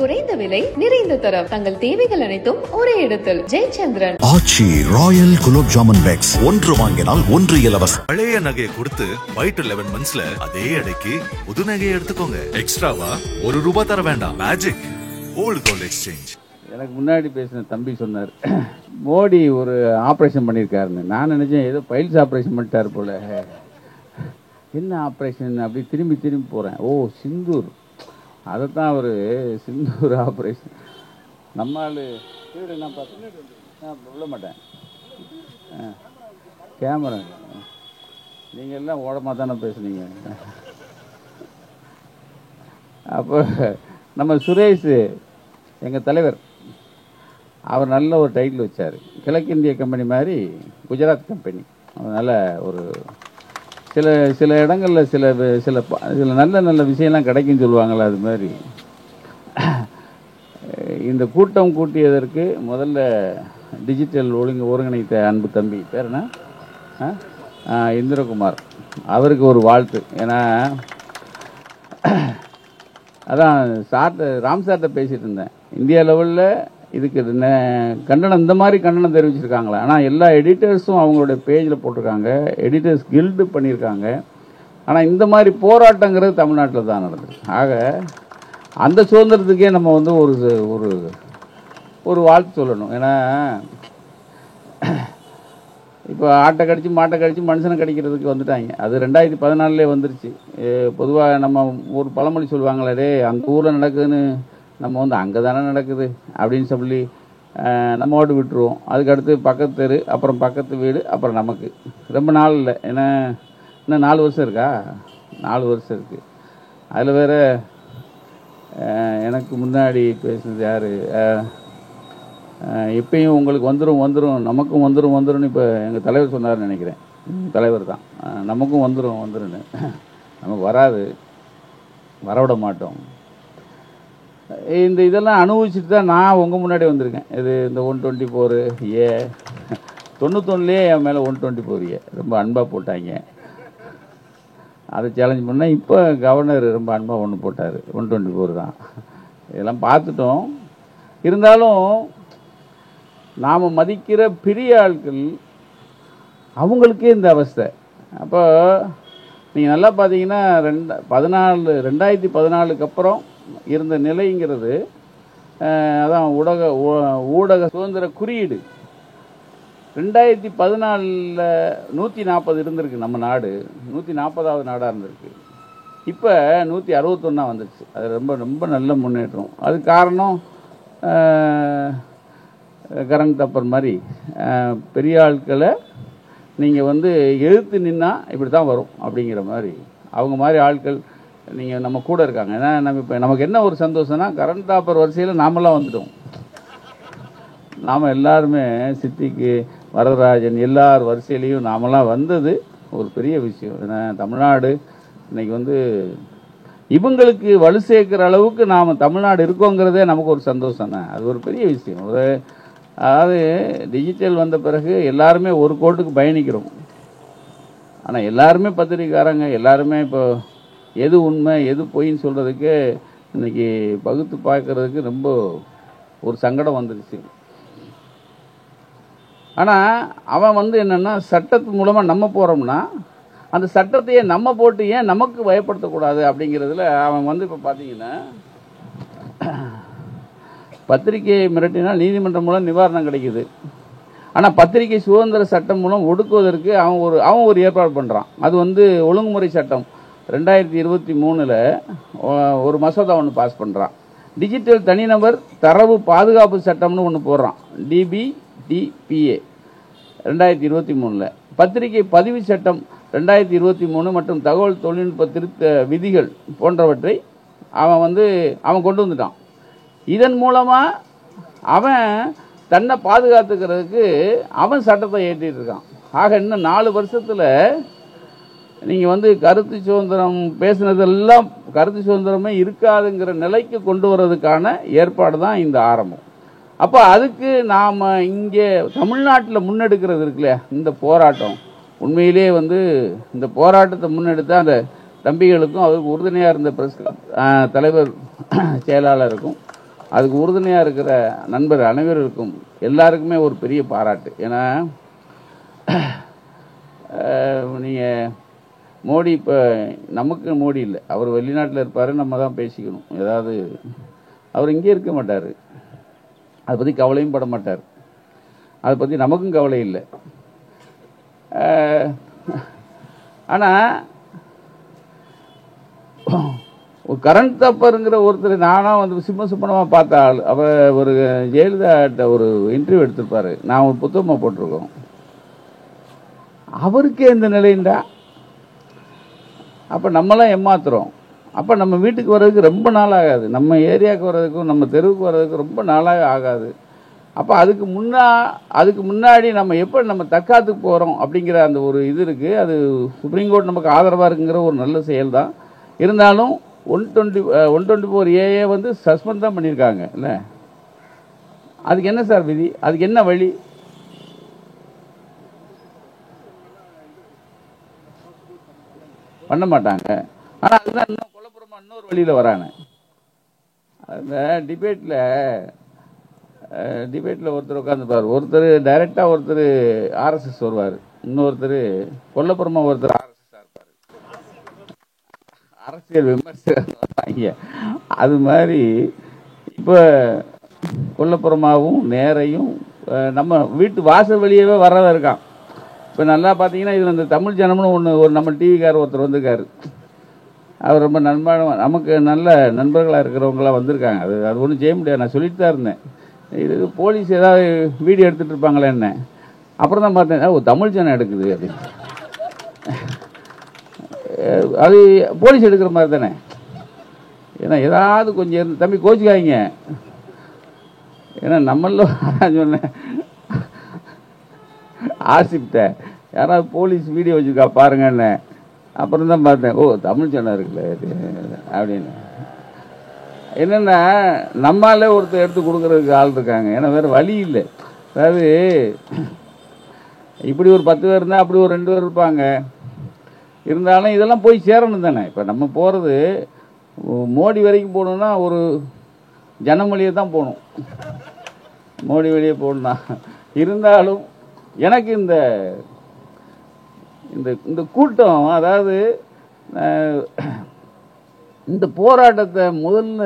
குறைந்த விலை நிறைந்த தரம் தங்கள் தேவைகள் அனைத்தும் ஒரே இடத்தில் ஜெயச்சந்திரன். ஆச்சி ராயல் குலோப் ஜாமுன் பேக்ஸ் ஒன்று வாங்கினால் ஒன்று இலவசம். பழைய நகையை கொடுத்து 5 to 11 monthsல அதே எடைக்கு புது நகையை எடுத்துக்கோங்க. எக்ஸ்ட்ராவா ₹1 தர வேண்டாம். Magic old gold exchange. எனக்கு முன்னாடி பேசின தம்பி சொன்னார், மோடி ஒரு ஆப்ரேஷன் பண்ணியிருக்காருன்னு. நான் நினைச்சேன் ஏதோ பைல்ஸ் ஆப்ரேஷன் பண்ணிட்டார் போல. என்ன ஆப்ரேஷன் அப்படி திரும்பி போகிறேன். ஓ, சிந்தூர், அதைத்தான் அவர் சிந்தூர் ஆப்ரேஷன். நம்மால் நான் விட மாட்டேன். கேமரா நீங்கள் எல்லாம் ஓடமாக தானே பேசுனீங்க. அப்போ நம்ம சுரேஷ் எங்கள் தலைவர், அவர் நல்ல ஒரு டைட்டில் வச்சார். கிழக்கிந்திய கம்பெனி மாதிரி குஜராத் கம்பெனி. அதனால் ஒரு சில இடங்களில் சில நல்ல விஷயம்லாம் கிடைக்குன்னு சொல்லுவாங்களே, அது மாதிரி இந்த கூட்டம் கூட்டியதற்கு முதல்ல டிஜிட்டல் ஒருங்கிணைத்த அன்பு தம்பி பேர் என்ன, இந்திரகுமார், அவருக்கு ஒரு வாழ்த்து. ஏன்னா அதான் ராம் சார்கிட்ட பேசிகிட்டு இருந்தேன். இந்தியா லெவலில் இதுக்கு கண்டனம், இந்த மாதிரி கண்டனம் தெரிவிச்சிருக்காங்களா. ஆனால் எல்லா எடிட்டர்ஸும் அவங்களுடைய பேஜில் போட்டிருக்காங்க, எடிட்டர்ஸ் கில்டு பண்ணியிருக்காங்க. ஆனால் இந்த மாதிரி போராட்டங்கிறது தமிழ்நாட்டில் தான் நடந்தது. ஆக அந்த சுதந்திரத்துக்கே நம்ம வந்து ஒரு வாழ்த்து சொல்லணும். ஏன்னா இப்போ ஆட்டை கடிச்சு மாட்டை கடிச்சு மனுஷனை கடிக்கிறதுக்கு வந்துட்டாங்க. அது 2014 வந்துருச்சு. பொதுவாக நம்ம ஒரு பழமொழி சொல்லுவாங்களே, அந்த ஊரில் நடக்குதுன்னு நம்ம வந்து அங்கே தானே நடக்குது அப்படின்னு சொல்லி நம்ம ஓட்டு விட்டுருவோம். அதுக்கடுத்து பக்கத்து தெரு, அப்புறம் பக்கத்து வீடு, அப்புறம் நமக்கு. ரொம்ப நாள் இல்லை, ஏன்னா இன்னும் 4 வருஷம் இருக்கா, 4 வருஷம் இருக்குது. அதில் வேறு எனக்கு முன்னாடி பேசுனது யார், எப்பயும் உங்களுக்கு வந்துடும் நமக்கும் வந்துடும் இப்போ எங்கள் தலைவர் சொன்னார்னு நினைக்கிறேன். தலைவர் தான், நமக்கும் வந்துருன்னு. நமக்கு வராது, வரவிட மாட்டோம். இதெல்லாம் அனுபவிச்சுட்டு தான் நான் உங்கள் முன்னாடி வந்திருக்கேன். இது இந்த 124 91லேயே என் மேலே 124 ரொம்ப அன்பாக போட்டாங்க. அதை சேலஞ்ச் பண்ணால் இப்போ கவர்னர் ரொம்ப அன்பாக ஒன்று போட்டார், 124 தான். இதெல்லாம் பார்த்துட்டோம். இருந்தாலும் நாம் மதிக்கிற பெரிய ஆட்கள் அவங்களுக்கே இந்த அவஸ்தை. அப்போ நீங்கள் நல்லா பார்த்தீங்கன்னா 2014க்கு அப்புறம் இருந்த நிலைங்கிறது, அதான் ஊடக சுதந்திர குறியீடு 2014 140 இருந்திருக்கு. நம்ம நாடு 140வது நாடாக இருந்திருக்கு. இப்போ 161 வந்துருச்சு. அது ரொம்ப ரொம்ப நல்ல முன்னேற்றம். அது காரணம் கரண் தப்பர் மாதிரி பெரிய ஆட்களை நீங்கள் வந்து எழுத்து நின்னா இப்படி தான் வரும் அப்படிங்கிற மாதிரி அவங்க மாதிரி ஆட்கள் நீங்கள் நம்ம கூட இருக்காங்க. ஏன்னா நம்ம இப்போ நமக்கு என்ன ஒரு சந்தோஷம்னா, கரண் தாப்பர் வரிசையில் நாமெல்லாம் வந்துட்டோம். நாம் எல்லாருமே சித்திக்கு, வரதராஜன், எல்லார் வரிசையிலையும் நாமெல்லாம் வந்தது ஒரு பெரிய விஷயம். ஏன்னா தமிழ்நாடு இன்னைக்கு வந்து இவங்களுக்கு வலு சேர்க்கிற அளவுக்கு நாம் தமிழ்நாடு இருக்கோங்கிறதே நமக்கு ஒரு சந்தோஷம் தான். அது ஒரு பெரிய விஷயம். அதாவது டிஜிட்டல் வந்த பிறகு எல்லாருமே ஒரு கோட்டுக்கு பயணிக்கிறோம். ஆனால் எல்லாருமே பத்திரிக்கைக்காரங்க, எல்லாருமே இப்போ எது உண்மை எது பொய்ன்னு சொல்கிறதுக்கு இன்றைக்கி பகுத்து பார்க்கறதுக்கு ரொம்ப ஒரு சங்கடம் வந்துருச்சு. ஆனால் அவன் வந்து என்னென்னா, சட்டத்து மூலமாக நம்ம போகிறோம்னா அந்த சட்டத்தையே நம்ம போட்டு ஏன் நமக்கு பயப்படுத்தக்கூடாது அப்படிங்கிறதுல அவன் வந்து இப்போ பார்த்தீங்கன்னா, பத்திரிகையை மிரட்டினால் நீதிமன்றம் மூலம் நிவாரணம் கிடைக்குது. ஆனால் பத்திரிகை சுதந்திர சட்டம் மூலம் ஒடுக்குவதற்கு அவன் ஒரு ஏற்பாடு பண்ணுறான். அது வந்து ஒழுங்குமுறை சட்டம் 2023 ஒரு மசோதா ஒன்று பாஸ் பண்ணுறான். டிஜிட்டல் தனிநபர் தரவு பாதுகாப்பு சட்டம்னு ஒன்று போடுறான், DBTPA 2023. பத்திரிகை பதிவு சட்டம் 2023 மற்றும் தகவல் தொழில்நுட்ப திருத்த விதிகள் போன்றவற்றை அவன் கொண்டு வந்துட்டான். இதன் மூலமாக அவன் தன்னை பாதுகாத்துக்கிறதுக்கு அவன் சட்டத்தை ஏற்றிட்டு இருக்கான். ஆக இன்னும் 4 வருஷத்தில் நீங்கள் வந்து கருத்து சுதந்திரம் பேசுனதெல்லாம் கருத்து சுதந்திரமே இருக்காதுங்கிற நிலைக்கு கொண்டு வர்றதுக்கான ஏற்பாடு தான் இந்த ஆரம்பம். அப்போ அதுக்கு நாம் இங்கே தமிழ்நாட்டில் முன்னெடுக்கிறது இருக்குல்ல, இந்த போராட்டம் உண்மையிலே வந்து இந்த போராட்டத்தை முன்னெடுத்த அந்த தம்பிகளுக்கும் அவருக்கு உறுதுணையாக இருந்த பிரஸ் தலைவர் செயலாளருக்கும் அதுக்கு உறுதுணையாக இருக்கிற நண்பர் அனைவருக்கும் எல்லாருக்குமே ஒரு பெரிய பாராட்டு. ஏன்னா நீங்கள் மோடி இப்போ நமக்கு மோடி இல்லை, அவர் வெளிநாட்டில் இருப்பார், நம்ம தான் பேசிக்கணும். ஏதாவது அவர் இங்கே இருக்க மாட்டார், அதை பற்றி கவலையும் பட மாட்டார், அதை பற்றி நமக்கும் கவலை இல்லை. ஆனால் ஒரு கரண் தப்பருங்கிற ஒருத்தர் நானாக வந்து சிம்மசுப்பனமாக பார்த்த ஆள், அவர் ஒரு ஜெயலலிதாட்ட ஒரு இன்டர்வியூ எடுத்திருப்பார், நான் ஒரு புத்தகமாக போட்டிருக்கோம். அவருக்கே இந்த நிலைண்டா, அப்போ நம்மளாம் ஏமாத்துறோம். அப்போ நம்ம வீட்டுக்கு வர்றதுக்கு ரொம்ப நாள் ஆகாது, நம்ம ஏரியாவுக்கு வர்றதுக்கும் நம்ம தெருவுக்கு வர்றதுக்கும் ரொம்ப நாளாக ஆகாது. அப்போ அதுக்கு முன்னாடி நம்ம எப்போ நம்ம தற்காத்துக்கு போகிறோம் அப்படிங்கிற அந்த ஒரு இது இருக்குது. அது சுப்ரீம் கோர்ட் நமக்கு ஆதரவாக இருக்குங்கிற ஒரு நல்ல செயல் தான். இருந்தாலும் 124A வந்து சஸ்பெண்ட் தான் பண்ணியிருக்காங்க இல்லை, அதுக்கு என்ன சார் விதி, அதுக்கு என்ன வழி? பண்ண மாட்டாங்க. ஆனால் அதுதான் இன்னும் கொல்லப்புறமா இன்னொரு வழியில் வராங்க. அந்த டிபேட்டில் ஒருத்தர் உட்காந்துப்பார், ஒருத்தர் டைரெக்டாக ஒருத்தர் ஆர்எஸ்எஸ் வருவார், இன்னொருத்தர் கொல்லப்புறமா ஒருத்தர் ஆர்எஸ்எஸ் இருப்பார், அரசியல் விமர்சகர் வாங்க. அது மாதிரி இப்போ கொல்லப்புறமாவும் நேரையும் நம்ம வீட்டு வாசல் வழியவே வர்றதா இருக்கான். இப்போ நல்லா பார்த்தீங்கன்னா இதில் இந்த தமிழ் ஜனம்னு ஒரு நம்ம டிவிக்காரர் ஒருத்தர் வந்திருக்காரு, அவர் ரொம்ப நமக்கு நல்ல நண்பர்களாக இருக்கிறவங்களாம் வந்திருக்காங்க. அது ஒன்றும் செய்ய முடியாது, நான் சொல்லிட்டு தான் இருந்தேன். இது போலீஸ் ஏதாவது வீடியோ எடுத்துகிட்டு இருப்பாங்களே என்ன, அப்புறம் தான் பார்த்தேன் ஓ தமிழ் ஜனம் எடுக்குது அப்படின்னு. அது போலீஸ் எடுக்கிற மாதிரி தானே. ஏன்னா ஏதாவது கொஞ்சம் இருந்து தம்பி கோச்சிக்காய்ங்க, ஏன்னா நம்மள சொன்னேன் ஆசிப்ட யாராவது போலீஸ் வீடியோ வச்சுருக்கா பாருங்கன்னு. அப்புறம் தான் பார்த்தேன் ஓ தமிழ் சேனல் இருக்குல்ல அப்படின்னு. என்னென்னா நம்மளாலே ஒருத்தர் எடுத்து கொடுக்குறதுக்கு ஆள் இருக்காங்க, ஏன்னா வேறு வழி இல்லை. அதாவது இப்படி ஒரு 10 பேர் இருந்தால் அப்படி ஒரு 2 பேர் இருப்பாங்க. இருந்தாலும் இதெல்லாம் போய் சேரணும் தானே. இப்போ நம்ம போகிறது மோடி வரைக்கும் போகணுன்னா ஒரு ஜனம் வழியே தான் போகணும், மோடி வழியே போகணுன்னா. இருந்தாலும் எனக்கு இந்த இந்த கூட்டம், அதாவது இந்த போராட்டத்தை முதல்ல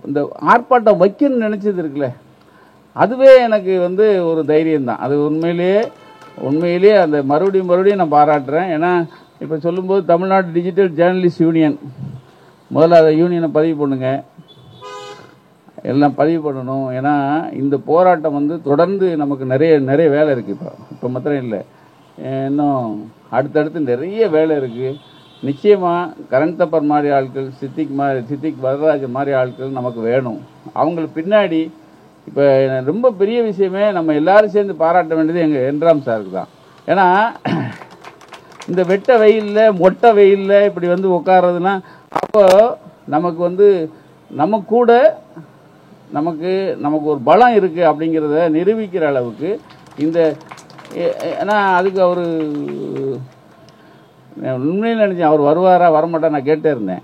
இந்த ஆர்ப்பாட்டம் வைக்கணும்னு நினச்சது இருக்குல்ல, அதுவே எனக்கு வந்து ஒரு தைரியம்தான். அது உண்மையிலேயே அந்த மறுபடியும் நான் பாராட்டுறேன். ஏன்னா இப்போ சொல்லும்போது தமிழ்நாடு டிஜிட்டல் ஜேர்னலிஸ்ட் யூனியன், முதல்ல அதை யூனியனை பதிவு பண்ணுங்க, எல்லாம் பதிவு பண்ணணும். ஏன்னா இந்த போராட்டம் வந்து தொடர்ந்து நமக்கு நிறைய வேலை இருக்குது. இப்போ மாத்திரம் இல்லை, இன்னும் அடுத்தடுத்து நிறைய வேலை இருக்குது. நிச்சயமாக கரண் தப்பர் மாதிரி ஆட்கள், சித்திக் வரதராஜன் மாதிரி ஆட்கள் நமக்கு வேணும். அவங்களுக்கு பின்னாடி இப்போ ரொம்ப பெரிய விஷயமே நம்ம எல்லாரும் சேர்ந்து பாராட்ட வேண்டியது எங்கள் என்ராம் சாருக்கு தான். ஏன்னா இந்த வெட்ட வெயிலில் மொட்டை வெயிலில் இப்படி வந்து உட்கார்றதுனா, அப்போ நமக்கு வந்து நம்ம கூட நமக்கு ஒரு பலம் இருக்குது அப்படிங்கிறத நிரூபிக்கிற அளவுக்கு இந்த. ஏன்னா அதுக்கு அவர் உண்மையில் நினச்சேன் அவர் வருவாரா வரமாட்டா, நான் கேட்டே இருந்தேன்.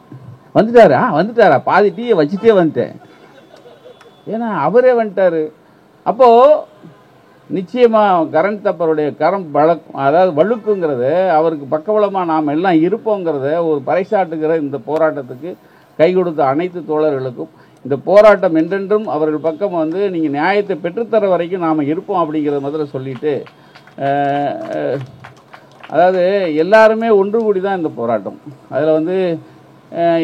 வந்துட்டாரா பாதி டீயை வச்சுட்டே வந்துட்டேன், ஏன்னா அவரே வந்துட்டார். அப்போது நிச்சயமாக கரண் தப்பருடைய அதாவது வலுக்குங்கிறத, அவருக்கு பக்கபலமாக நாம் எல்லாம் இருப்போங்கிறத ஒரு பறைசாட்டுகிற இந்த போராட்டத்துக்கு கை கொடுத்த அனைத்து தோழர்களுக்கும், இந்த போராட்டம் என்றென்றும் அவர்கள் பக்கம் வந்து நீங்கள் நியாயத்தை பெற்றுத்தர வரைக்கும் நாம் இருப்போம் அப்படிங்கிறத முதல்ல சொல்லிட்டு, அதாவது எல்லாருமே ஒன்று கூடி தான் இந்த போராட்டம். அதில் வந்து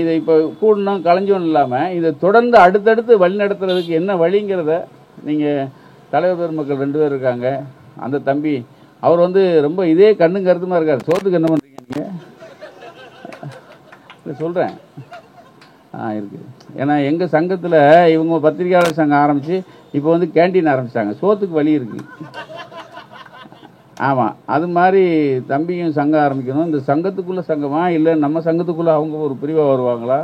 இதை இப்போ கூடணும் கலைஞ்சோன்னு இல்லாமல் இதை தொடர்ந்து அடுத்தடுத்து வழி நடத்துறதுக்கு என்ன வழிங்கிறத நீங்கள் தலைவர் பெருமக்கள் 2 பேர் இருக்காங்க. அந்த தம்பி அவர் வந்து ரொம்ப இதே கண்ணும் கருத்துமாக இருக்கார். சோத்துக்கு என்ன பண்ணுறீங்க நீங்கள்? இல்லை சொல்கிறேன் இருக்குது. ஏன்னா எங்கள் சங்கத்தில் இவங்க பத்திரிகையாளர் சங்கம் ஆரம்பித்து இப்போ வந்து கேண்டீன் ஆரம்பிச்சிட்டாங்க, சோத்துக்கு வழி இருக்குது. ஆமாம், அது மாதிரி தம்பியும் சங்கம் ஆரம்பிக்கணும். இந்த சங்கத்துக்குள்ளே சங்கமா இல்லை நம்ம சங்கத்துக்குள்ளே அவங்க ஒரு பிரிவாக வருவாங்களா,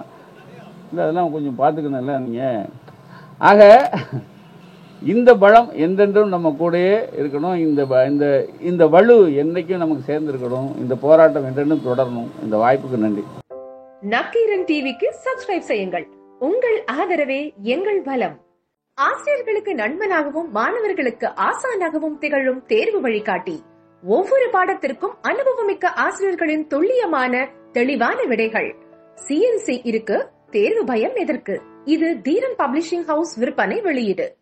இல்லை அதெல்லாம் கொஞ்சம் பார்த்துக்கணும்ல நீங்கள். ஆக இந்த பலம் என்றென்றும் நம்ம கூடயே இருக்கணும். இந்த வலு என்னைக்கும் நமக்கு சேர்ந்துருக்கணும். இந்த போராட்டம் என்றென்றும் தொடரணும். இந்த வாய்ப்புக்கு நன்றி. நக்கீரன் டிவிக்கு சப்ஸ்கிரைப் செய்யுங்கள். உங்கள் ஆதரவே எங்கள் பலம். ஆசிரியர்களுக்கு நண்பனாகவும் மாணவர்களுக்கு ஆசானாகவும் திகழும் தேர்வு வழிகாட்டி. ஒவ்வொரு பாடத்திற்கும் அனுபவமிக்க ஆசிரியர்களின் துல்லியமான தெளிவான விடைகள். CNC இருக்கு, தேர்வு பயம் எதற்கு? இது தீரன் பப்ளிஷிங் ஹவுஸ் விற்பனை வெளியீடு.